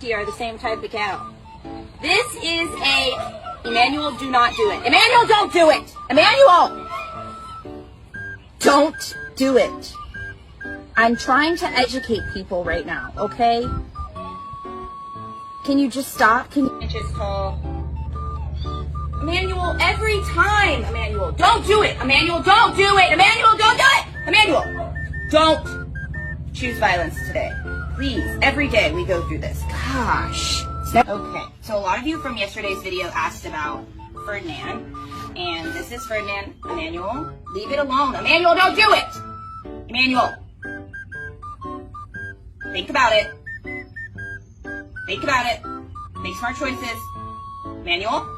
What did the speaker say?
are the same type of cow. This is a Emmanuel, do not do it. Emmanuel, don't do it. Emmanuel, don't do it. I'm trying to educate people right now, okay? Can you just stop? Can you inches tall? Emmanuel, every time. Emmanuel, don't do it. Emmanuel, don't do it. Emmanuel, don't do it. Emmanuel, don't choose violence today. Please, every day we go through this. Gosh. Okay, so a lot of you from yesterday's video asked about Ferdinand, and this is Ferdinand. Emmanuel, leave it alone. Emmanuel, don't do it. Emmanuel, think about it. Think about it. Make smart choices. Emmanuel.